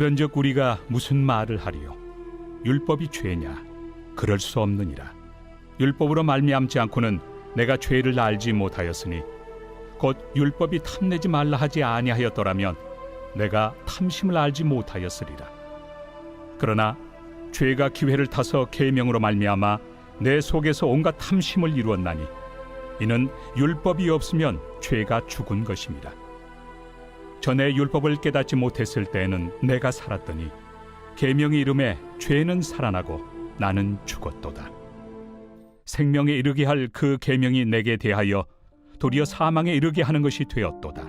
그런즉 우리가 무슨 말을 하리요? 율법이 죄냐? 그럴 수 없느니라. 율법으로 말미암지 않고는 내가 죄를 알지 못하였으니 곧 율법이 탐내지 말라 하지 아니하였더라면 내가 탐심을 알지 못하였으리라. 그러나 죄가 기회를 타서 계명으로 말미암아 내 속에서 온갖 탐심을 이루었나니 이는 율법이 없으면 죄가 죽은 것입니다. 전에 율법을 깨닫지 못했을 때에는 내가 살았더니 계명이 이름에 죄는 살아나고 나는 죽었도다. 생명에 이르게 할 그 계명이 내게 대하여 도리어 사망에 이르게 하는 것이 되었도다.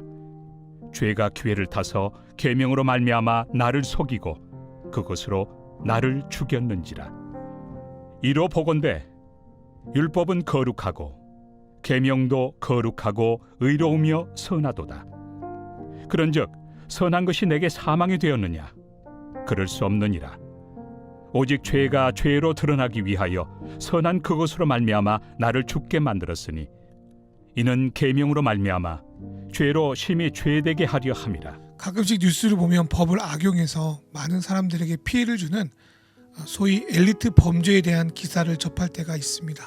죄가 기회를 타서 계명으로 말미암아 나를 속이고 그것으로 나를 죽였는지라. 이로 보건대 율법은 거룩하고 계명도 거룩하고 의로우며 선하도다. 그런즉 선한 것이 내게 사망이 되었느냐? 그럴 수 없느니라. 오직 죄가 죄로 드러나기 위하여 선한 그것으로 말미암아 나를 죽게 만들었으니 이는 계명으로 말미암아 죄로 심히 죄되게 하려 함이라. 가끔씩 뉴스를 보면 법을 악용해서 많은 사람들에게 피해를 주는 소위 엘리트 범죄에 대한 기사를 접할 때가 있습니다.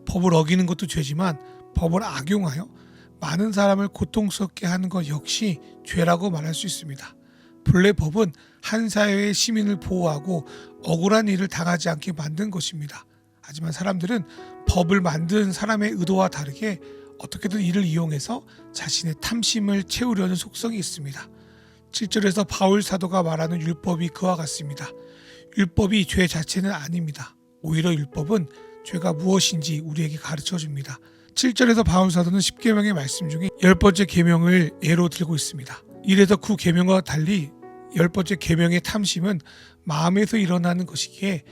법을 어기는 것도 죄지만 법을 악용하여 많은 사람을 고통스럽게 하는 것 역시 죄라고 말할 수 있습니다. 본래 법은 한 사회의 시민을 보호하고 억울한 일을 당하지 않게 만든 것입니다. 하지만 사람들은 법을 만든 사람의 의도와 다르게 어떻게든 이를 이용해서 자신의 탐심을 채우려는 속성이 있습니다. 7절에서 바울 사도가 말하는 율법이 그와 같습니다. 율법이 죄 자체는 아닙니다. 오히려 율법은 죄가 무엇인지 우리에게 가르쳐 줍니다. 7절에서 바울 사도는 10계명의 말씀 중에 10번째 계명을 예로 들고 있습니다. 1에서 9계명과 달리 10번째 계명의 탐심은 마음에서 일어나는 것이기에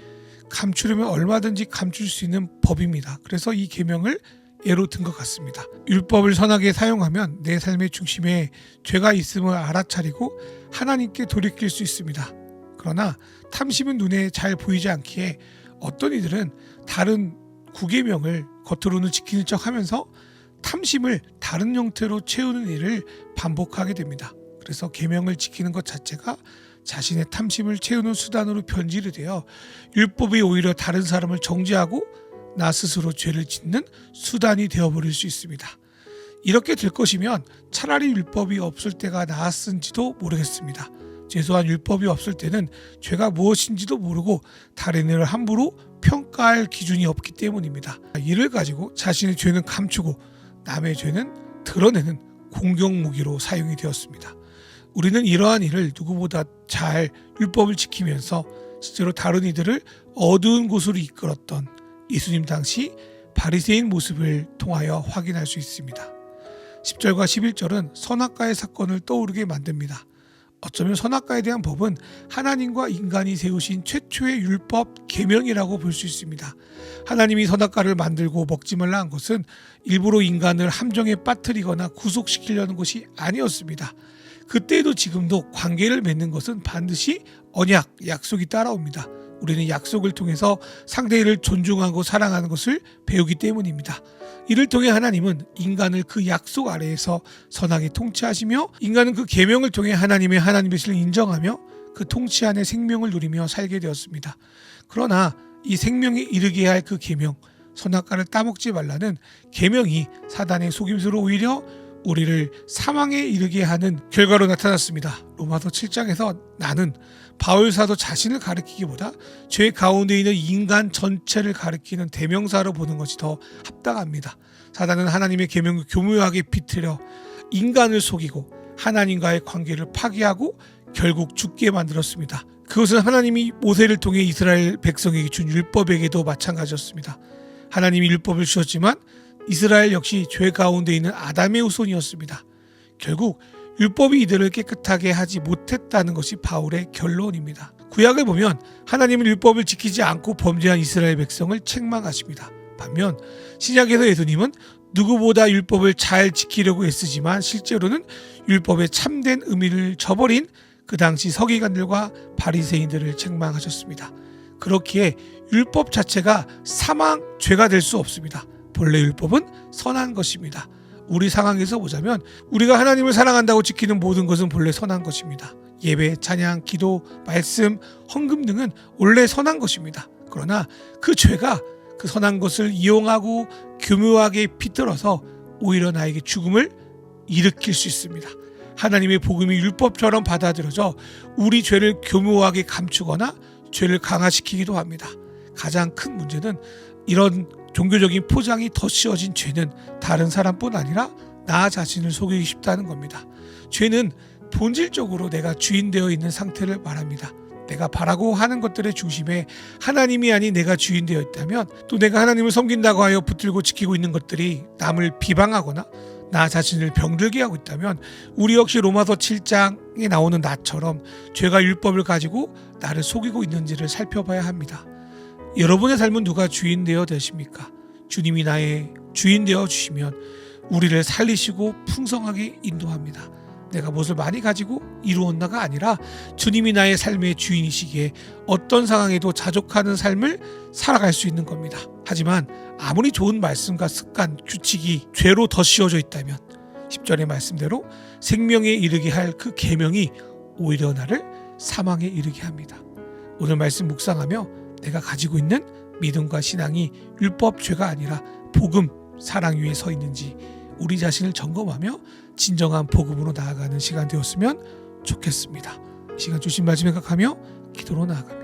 감추려면 얼마든지 감출 수 있는 법입니다. 그래서 이 계명을 예로 든 것 같습니다. 율법을 선하게 사용하면 내 삶의 중심에 죄가 있음을 알아차리고 하나님께 돌이킬 수 있습니다. 그러나 탐심은 눈에 잘 보이지 않기에 어떤 이들은 다른 9계명을 겉으로는 지키는 척하면서 탐심을 다른 형태로 채우는 일을 반복하게 됩니다. 그래서 계명을 지키는 것 자체가 자신의 탐심을 채우는 수단으로 변질이 되어 율법이 오히려 다른 사람을 정죄하고 나 스스로 죄를 짓는 수단이 되어버릴 수 있습니다. 이렇게 될 것이면 차라리 율법이 없을 때가 나았은지도 모르겠습니다. 최소한 율법이 없을 때는 죄가 무엇인지도 모르고 다른 일을 함부로 평가할 기준이 없기 때문입니다. 이를 가지고 자신의 죄는 감추고 남의 죄는 드러내는 공격무기로 사용이 되었습니다. 우리는 이러한 일을 누구보다 잘 율법을 지키면서 실제로 다른 이들을 어두운 곳으로 이끌었던 예수님 당시 바리새인 모습을 통하여 확인할 수 있습니다. 10절과 11절은 선악과의 사건을 떠오르게 만듭니다. 어쩌면 선악과에 대한 법은 하나님과 인간이 세우신 최초의 율법 계명이라고 볼 수 있습니다. 하나님이 선악과를 만들고 먹지 말라 한 것은 일부러 인간을 함정에 빠뜨리거나 구속시키려는 것이 아니었습니다. 그때도 지금도 관계를 맺는 것은 반드시 언약, 약속이 따라옵니다. 우리는 약속을 통해서 상대를 존중하고 사랑하는 것을 배우기 때문입니다. 이를 통해 하나님은 인간을 그 약속 아래에서 선하게 통치하시며 인간은 그 계명을 통해 하나님의 하나님의신을 인정하며 그 통치 안에 생명을 누리며 살게 되었습니다. 그러나 이 생명에 이르게 할 그 계명, 선악과를 따먹지 말라는 계명이 사단의 속임수로 오히려 우리를 사망에 이르게 하는 결과로 나타났습니다. 로마서 7장에서 나는 바울 사도 자신을 가리키기보다 죄 가운데 있는 인간 전체를 가리키는 대명사로 보는 것이 더 합당합니다. 사단은 하나님의 계명을 교묘하게 비틀어 인간을 속이고 하나님과의 관계를 파괴하고 결국 죽게 만들었습니다. 그것은 하나님이 모세를 통해 이스라엘 백성에게 준 율법에게도 마찬가지였습니다. 하나님이 율법을 주셨지만 이스라엘 역시 죄 가운데 있는 아담의 후손이었습니다. 결국 율법이 이들을 깨끗하게 하지 못했다는 것이 바울의 결론입니다. 구약을 보면 하나님은 율법을 지키지 않고 범죄한 이스라엘 백성을 책망하십니다. 반면 신약에서 예수님은 누구보다 율법을 잘 지키려고 애쓰지만 실제로는 율법의 참된 의미를 저버린 그 당시 서기관들과 바리새인들을 책망하셨습니다. 그렇기에 율법 자체가 사망 죄가 될 수 없습니다. 본래 율법은 선한 것입니다. 우리 상황에서 보자면 우리가 하나님을 사랑한다고 지키는 모든 것은 본래 선한 것입니다. 예배, 찬양, 기도, 말씀, 헌금 등은 원래 선한 것입니다. 그러나 그 죄가 그 선한 것을 이용하고 교묘하게 빗들어서 오히려 나에게 죽음을 일으킬 수 있습니다. 하나님의 복음이 율법처럼 받아들여져 우리 죄를 교묘하게 감추거나 죄를 강화시키기도 합니다. 가장 큰 문제는 이런 종교적인 포장이 덧씌워진 죄는 다른 사람뿐 아니라 나 자신을 속이기 쉽다는 겁니다. 죄는 본질적으로 내가 주인 되어 있는 상태를 말합니다. 내가 바라고 하는 것들의 중심에 하나님이 아닌 내가 주인 되어 있다면, 또 내가 하나님을 섬긴다고 하여 붙들고 지키고 있는 것들이 남을 비방하거나 나 자신을 병들게 하고 있다면, 우리 역시 로마서 7장에 나오는 나처럼 죄가 율법을 가지고 나를 속이고 있는지를 살펴봐야 합니다. 여러분의 삶은 누가 주인 되어 되십니까? 주님이 나의 주인 되어 주시면 우리를 살리시고 풍성하게 인도합니다. 내가 무엇을 많이 가지고 이루었나가 아니라 주님이 나의 삶의 주인이시기에 어떤 상황에도 자족하는 삶을 살아갈 수 있는 겁니다. 하지만 아무리 좋은 말씀과 습관, 규칙이 죄로 덧씌워져 있다면 10절의 말씀대로 생명에 이르게 할 그 계명이 오히려 나를 사망에 이르게 합니다. 오늘 말씀 묵상하며 내가 가지고 있는 믿음과 신앙이 율법 죄가 아니라 복음, 사랑 위에 서 있는지 우리 자신을 점검하며 진정한 복음으로 나아가는 시간 되었으면 좋겠습니다. 이 시간 주신 말씀 생각하며 기도로 나아갑니다.